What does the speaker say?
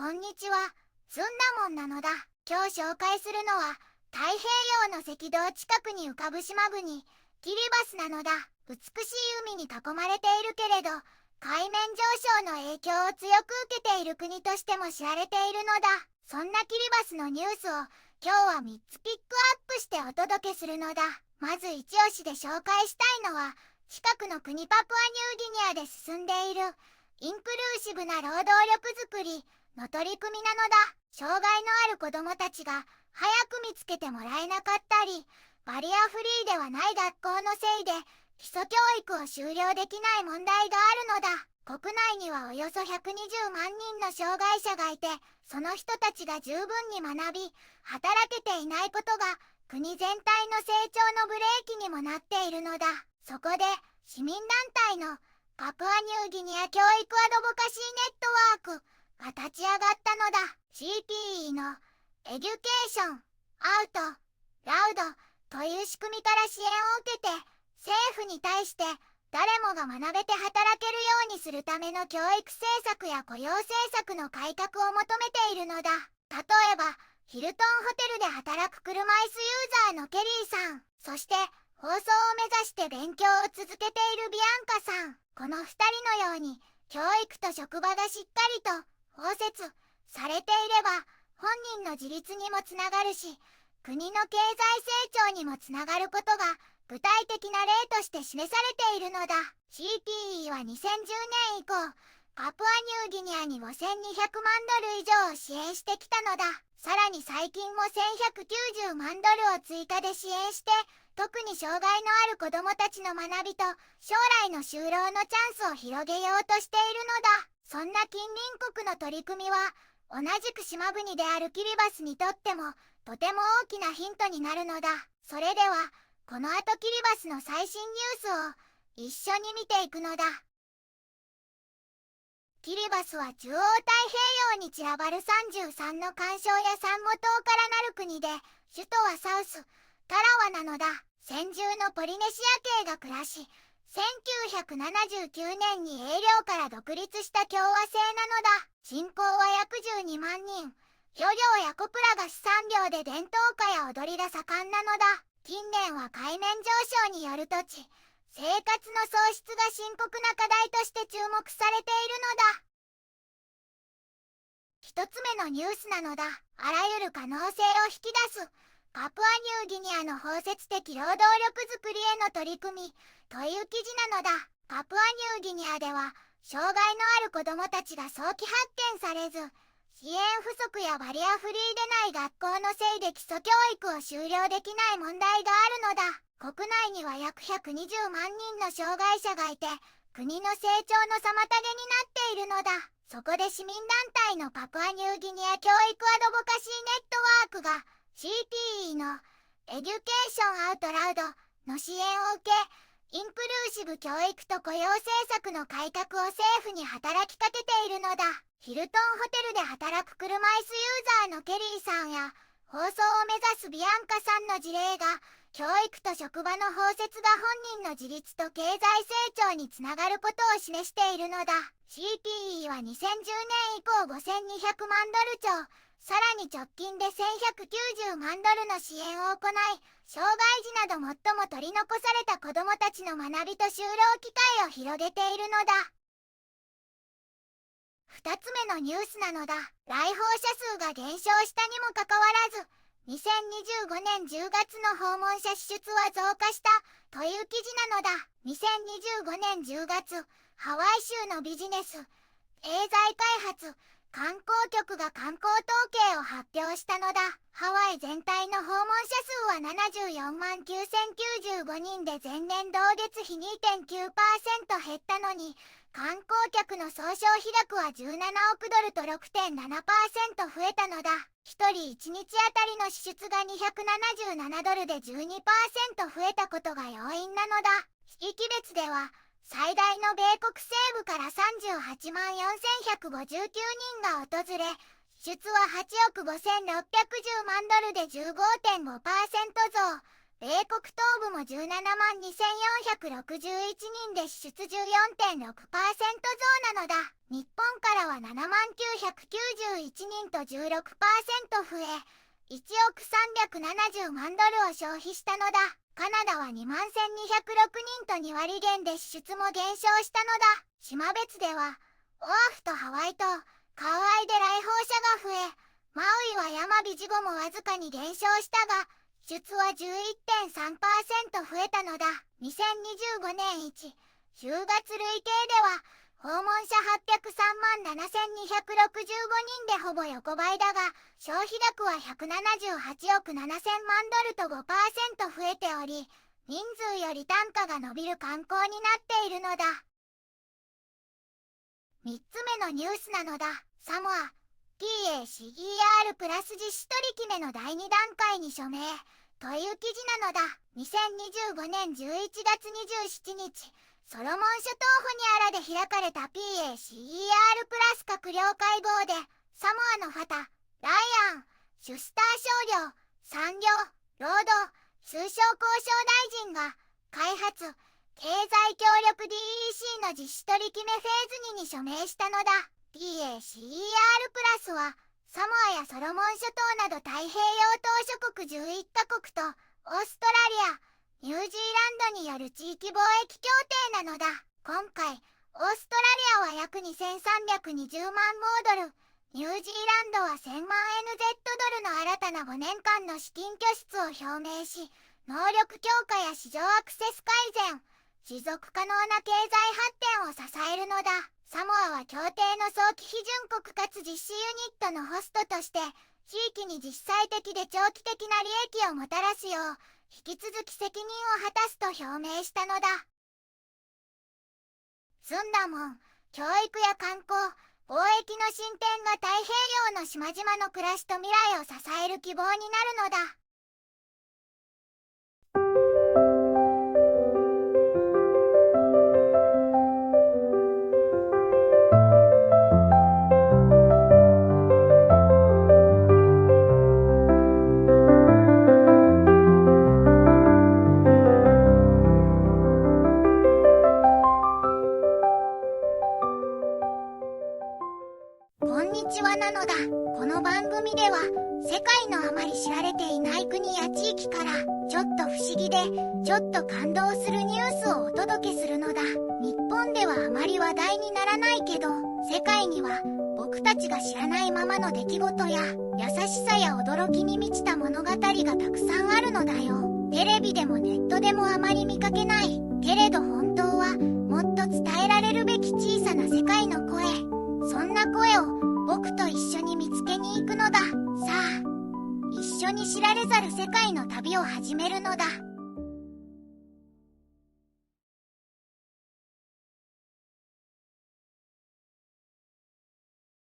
こんにちは、ずんだもんなのだ。今日紹介するのは、太平洋の赤道近くに浮かぶ島国、キリバスなのだ。美しい海に囲まれているけれど、海面上昇の影響を強く受けている国としても知られているのだ。そんなキリバスのニュースを、今日は3つピックアップしてお届けするのだ。まず一押しで紹介したいのは、近くの国パプアニューギニアで進んでいる、インクルーシブな労働力づくりの取り組みなのだ。障害のある子どもたちが早く見つけてもらえなかったり、バリアフリーではない学校のせいで基礎教育を修了できない問題があるのだ。国内にはおよそ120万人の障害者がいて、その人たちが十分に学び、働けていないことが国全体の成長のブレーキにもなっているのだ。そこで市民団体のパプアニューギニア教育アドボカシーネットワークが立ち上がったのだ。CPE のエデュケーション、アウト、ラウドという仕組みから支援を受けて、政府に対して誰もが学べて働けるようにするための教育政策や雇用政策の改革を求めているのだ。例えば、ヒルトンホテルで働く車椅子ユーザーのケリーさん、そして放送を目指して勉強を続けているビアンカさん。この2人のように教育と職場がしっかりと包摂されていれば、本人の自立にもつながるし、国の経済成長にもつながることが具体的な例として示されているのだ。CPE は2010年以降、パプアニューギニアに5200万ドル以上を支援してきたのだ。さらに最近も1190万ドルを追加で支援して、特に障害のある子どもたちの学びと将来の就労のチャンスを広げようとしているのだ。そんな近隣国の取り組みは、同じく島国であるキリバスにとってもとても大きなヒントになるのだ。それでは、この後キリバスの最新ニュースを一緒に見ていくのだ。キリバスは中央太平洋に散らばる33の環礁やサンゴ島からなる国で、首都はサウス、タラワなのだ。先住のポリネシア系が暮らし、1979年に英領から独立した共和制なのだ。人口は約12万人。漁業やコプラが主産業で伝統歌や踊りが盛んなのだ。近年は海面上昇による土地、生活の喪失が深刻な課題として注目されているのだ。一つ目のニュースなのだ。あらゆる可能性を引き出すパプアニューギニアの包摂的労働力づくりへの取り組みという記事なのだ。パプアニューギニアでは障害のある子どもたちが早期発見されず、支援不足やバリアフリーでない学校のせいで基礎教育を修了できない問題があるのだ。国内には約120万人の障害者がいて、国の成長の妨げになっているのだ。そこで市民団体のパプアニューギニア教育アドボカシーネットワークがCPE のエデュケーションアウトラウドの支援を受け、インクルーシブ教育と雇用政策の改革を政府に働きかけているのだ。ヒルトンホテルで働く車椅子ユーザーのケリーさんや、放送を目指すビアンカさんの事例が、教育と職場の包摂が本人の自立と経済成長につながることを示しているのだ。CPE は2010年以降5200万ドル超、さらに直近で1190万ドルの支援を行い、障害児など最も取り残された子どもたちの学びと就労機会を広げているのだ。二つ目のニュースなのだ。来訪者数が減少したにもかかわらず、2025年10月の訪問者支出は増加したという記事なのだ。2025年10月、ハワイ州のビジネス、経済開発、観光局が観光統計を発表したのだ。ハワイ全体の訪問者数は74万9095人で前年同月比 2.9% 減ったのに、観光客の総消費額は17億ドルと 6.7% 増えたのだ。1人1日あたりの支出が277ドルで 12% 増えたことが要因なのだ。地域別では、最大の米国西部から38万4159人が訪れ、支出は8億5610万ドルで 15.5% 増。米国東部も17万2461人で支出 14.6% 増なのだ。日本からは7万991人と 16% 増え、1億370万ドルを消費したのだ。カナダは2万1206人と2割減で支出も減少したのだ。島別では、オアフとハワイとカウアイで来訪者が増え、マウイは山火事後もわずかに減少したが、支出は 11.3% 増えたのだ。2025年1、10月累計では、訪問者803万7265人でほぼ横ばいだが、消費額は178億7000万ドルと 5% 増えており、人数より単価が伸びる観光になっているのだ。3つ目のニュースなのだ。サモア PACER プラス実施取り決めの第2段階に署名という記事なのだ。2025年11月27日、ソロモン諸島ホニアラで開かれた PACER プラス閣僚会合で、サモアのファタ、ライアン、シュスター商業、産業、労働、通商交渉大臣が、開発、経済協力 DEC の実施取り決めフェーズ2に署名したのだ。PACER プラスは、サモアやソロモン諸島など太平洋島諸国11カ国と、オーストラリア、ニュージーランドによる地域貿易協定なのだ。今回、オーストラリアは約2320万モードル、ニュージーランドは1000万 NZ ドルの新たな5年間の資金拠出を表明し、能力強化や市場アクセス改善、持続可能な経済発展を支えるのだ。サモアは協定の早期批准国かつ実施ユニットのホストとして、地域に実際的で長期的な利益をもたらすよう、引き続き責任を果たすと表明したのだ。スンダモン、教育や観光、貿易の進展が太平洋の島々の暮らしと未来を支える希望になるのだ。こんにちはなのだ。この番組では世界のあまり知られていない国や地域からちょっと不思議でちょっと感動するニュースをお届けするのだ。日本ではあまり話題にならないけど、世界には僕たちが知らないままの出来事や優しさや驚きに満ちた物語がたくさんあるのだよ。テレビでもネットでもあまり見かけないけれど本当はもっと伝えられるべき小さな世界の声、そんな声を僕と一緒に見つけに行くのだ。さあ、一緒に知られざる世界の旅を始めるのだ。